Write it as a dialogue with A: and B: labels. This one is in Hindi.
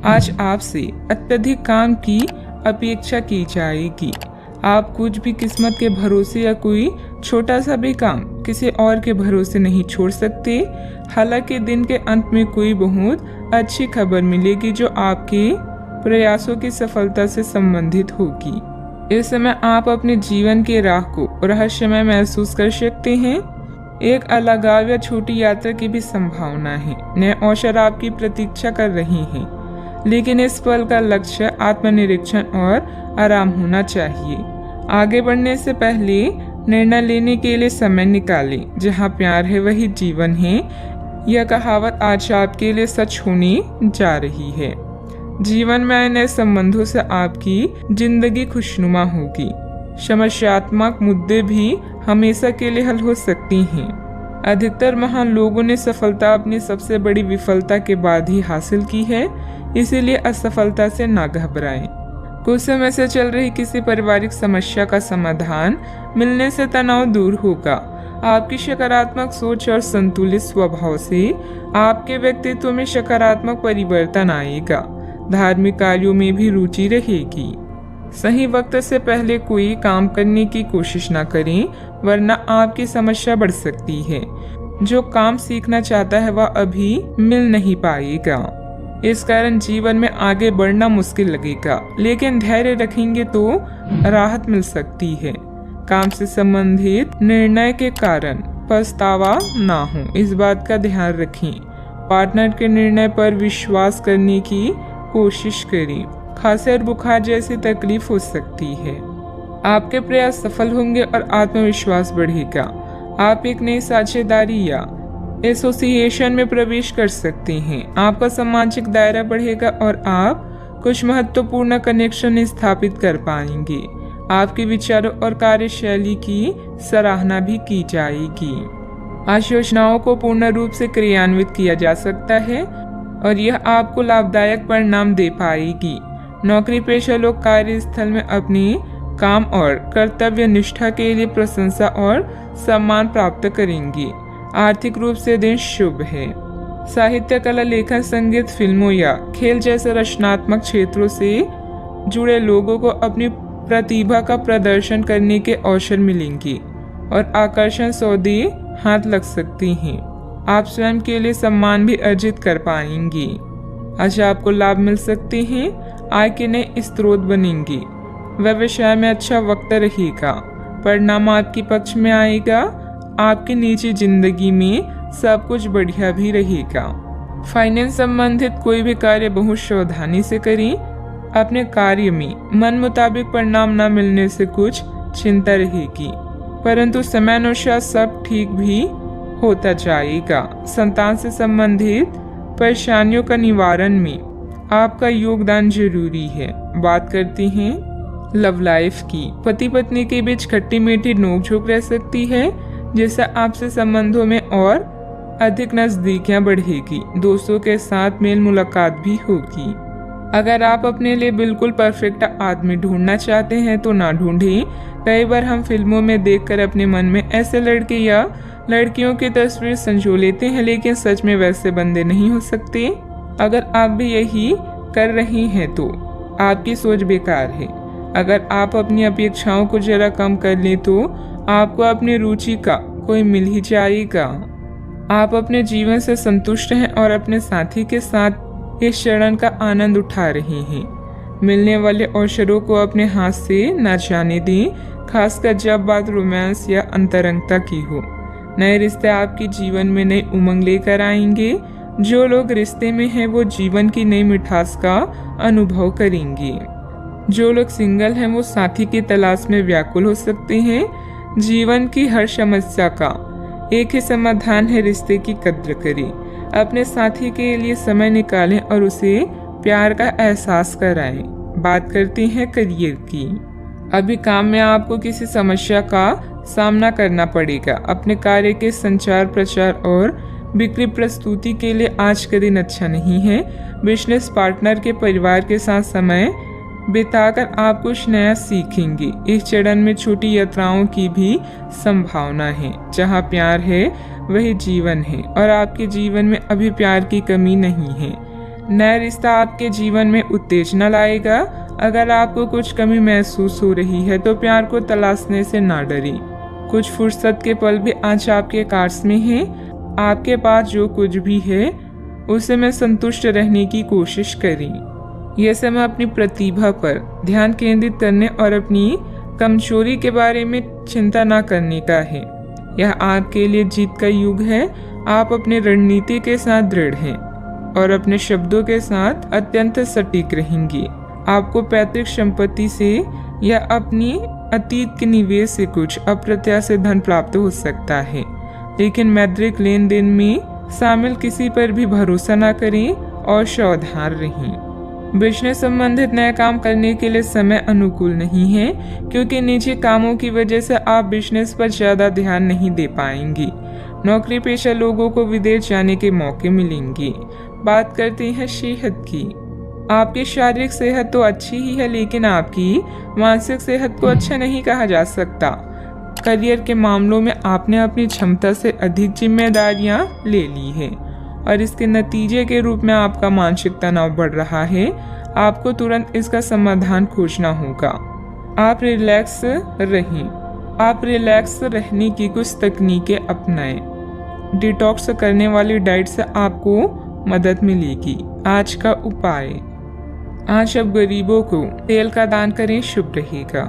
A: आज आपसे अत्यधिक काम की अपेक्षा की जाएगी। आप कुछ भी किस्मत के भरोसे या कोई छोटा सा भी काम किसी और के भरोसे नहीं छोड़ सकते। हालांकि दिन के अंत में कोई बहुत अच्छी खबर मिलेगी जो आपके प्रयासों की सफलता से संबंधित होगी। इस समय आप अपने जीवन के राह को रहस्यमय महसूस कर सकते हैं। एक अलगाव या छोटी यात्रा की भी संभावना है। नए अवसर आपकी प्रतीक्षा कर रही हैं, लेकिन इस पल का लक्ष्य आत्मनिरीक्षण और आराम होना चाहिए। आगे बढ़ने से पहले निर्णय लेने के लिए समय निकालें। जहाँ प्यार है वही जीवन है। यह कहावत आज आपके लिए सच होने जा रही है। जीवन में आए नए संबंधों से आपकी जिंदगी खुशनुमा होगी। समस्यात्मक मुद्दे भी हमेशा के लिए हल हो सकती हैं। अधिकतर महान लोगों ने सफलता अपनी सबसे बड़ी विफलता के बाद ही हासिल की है, इसीलिए असफलता से ना घबराएं। कुछ समय से चल रही किसी पारिवारिक समस्या का समाधान मिलने से तनाव दूर होगा। आपकी सकारात्मक सोच और संतुलित स्वभाव से आपके व्यक्तित्व में सकारात्मक परिवर्तन आएगा। धार्मिक कार्यों में भी रुचि रहेगी। सही वक्त से पहले कोई काम करने की कोशिश न करें, वरना आपकी समस्या बढ़ सकती है। जो काम सीखना चाहता है वह अभी मिल नहीं पाएगा। इस कारण जीवन में आगे बढ़ना मुश्किल लगेगा, लेकिन धैर्य रखेंगे तो राहत मिल सकती है। काम से संबंधित निर्णय के कारण पछतावा ना हो, इस बात का ध्यान रखें। पार्टनर के निर्णय पर विश्वास करने की कोशिश करें। खांसी और बुखार जैसी तकलीफ हो सकती है। आपके प्रयास सफल होंगे और आत्मविश्वास बढ़ेगा। आप एक नई साझेदारी या एसोसिएशन में प्रवेश कर सकते हैं। आपका सामाजिक दायरा बढ़ेगा और आप कुछ महत्वपूर्ण कनेक्शन स्थापित कर पाएंगे। आपके विचारों और कार्यशैली की सराहना भी की जाएगी। आज योजनाओं को पूर्ण रूप से क्रियान्वित किया जा सकता है और यह आपको लाभदायक परिणाम दे पाएगी। नौकरी पेशा लोग कार्यस्थल में अपनी काम और कर्तव्य निष्ठा के लिए प्रशंसा और सम्मान प्राप्त करेंगे। आर्थिक रूप से दिन शुभ है। साहित्य, कला, लेखन, संगीत, फिल्मों या खेल जैसे रचनात्मक क्षेत्रों से जुड़े लोगों को अपनी प्रतिभा का प्रदर्शन करने के अवसर मिलेंगे और आकर्षण सौदे हाथ लग सकती हैं। आप स्वयं के लिए सम्मान भी अर्जित कर पाएंगे। आज आपको लाभ मिल सकते हैं। आय के नए स्रोत बनेंगे। व्यवसाय में अच्छा वक्त रहेगा। परिणाम आपके पक्ष में आएगा। आपकी निजी जिंदगी में सब कुछ बढ़िया भी रहेगा। फाइनेंस संबंधित कोई भी कार्य बहुत सावधानी से करें। अपने कार्य में मन मुताबिक परिणाम न मिलने से कुछ चिंता रहेगी, परंतु समयानुसार सब ठीक भी होता जाएगा। संतान से संबंधित परेशानियों का निवारण में आपका योगदान जरूरी है। बात करते हैं लव लाइफ की। पति पत्नी के बीच खट्टी मीठी नोकझोंक रह सकती है, जिससे आपसे संबंधों में और अधिक नजदीकियां बढ़ेगी। दोस्तों के साथ मेल मुलाकात भी होगी। अगर आप अपने लिए बिल्कुल परफेक्ट आदमी ढूंढना चाहते हैं तो ना ढूंढें। कई बार हम फिल्मों में देखकर अपने मन में ऐसे लड़के या लड़कियों की तस्वीर संजो लेते हैं, लेकिन सच में वैसे बंदे नहीं हो सकते। अगर आप भी यही कर रही हैं तो आपकी सोच बेकार है। अगर आप अपनी अपेक्षाओं को जरा कम कर लें तो आपको अपनी रुचि का कोई मिल ही जाएगा। आप अपने जीवन से संतुष्ट हैं और अपने साथी के साथ इस क्षण का आनंद उठा रहे हैं। मिलने वाले अवसरों को अपने हाथ से न जाने दें, खासकर जब बात रोमांस या अंतरंगता की हो। नए रिश्ते आपके जीवन में नई उमंग लेकर आएंगे। जो लोग रिश्ते में हैं वो जीवन की नई मिठास का अनुभव करेंगे। जो लोग सिंगल हैं वो साथी की तलाश में व्याकुल हो सकते हैं। जीवन की हर समस्या का एक ही समाधान है, रिश्ते की कद्र करें। अपने साथी के लिए समय निकालें और उसे प्यार का एहसास कराएं। बात करते हैं करियर की। अभी काम में आपको किसी समस्या का सामना करना पड़ेगा। अपने कार्य के संचार, प्रचार और बिक्री प्रस्तुति के लिए आज का दिन अच्छा नहीं है। बिजनेस पार्टनर के परिवार के साथ समय बिताकर आप कुछ नया सीखेंगे। इस चरण में छोटी यात्राओं की भी संभावना है। जहाँ प्यार है वही जीवन है और आपके जीवन में अभी प्यार की कमी नहीं है, नया रिश्ता आपके जीवन में उत्तेजना लाएगा। अगर आपको कुछ कमी महसूस हो रही है तो प्यार को तलाशने से ना डरें। कुछ फुर्सत के पल भी आज आपके कार्ड्स में हैं। आपके पास जो कुछ भी है उसे में संतुष्ट रहने की कोशिश करें। यह समय अपनी प्रतिभा पर ध्यान केंद्रित करने और अपनी कमजोरी के बारे में चिंता न करने का है। यह आपके लिए जीत का युग है। आप अपनी रणनीति के साथ दृढ़ हैं और अपने शब्दों के साथ अत्यंत सटीक रहेंगे। आपको पैतृक संपत्ति से या अपनी अतीत के निवेश से कुछ अप्रत्याशित धन प्राप्त हो सकता है, लेकिन मौद्रिक लेन देन में शामिल किसी पर भी भरोसा न करें और सावधान रहें। बिजनेस संबंधित नया काम करने के लिए समय अनुकूल नहीं है, क्योंकि निजी कामों की वजह से आप बिजनेस पर ज्यादा ध्यान नहीं दे पाएंगे। नौकरी पेशा लोगों को विदेश जाने के मौके मिलेंगे। बात करते हैं सेहत की। आपकी शारीरिक सेहत तो अच्छी ही है, लेकिन आपकी मानसिक सेहत को अच्छा नहीं कहा जा सकता। करियर के मामलों में आपने अपनी क्षमता से अधिक जिम्मेदारियां ले ली है और इसके नतीजे के रूप में आपका मानसिक तनाव बढ़ रहा है। आपको तुरंत इसका समाधान खोजना होगा। आप रिलैक्स रहने की कुछ तकनीकें अपनाएं। डिटॉक्स करने वाली डाइट से आपको मदद मिलेगी। आज का उपाय, आज अब गरीबों को तेल का दान करें, शुभ रहेगा।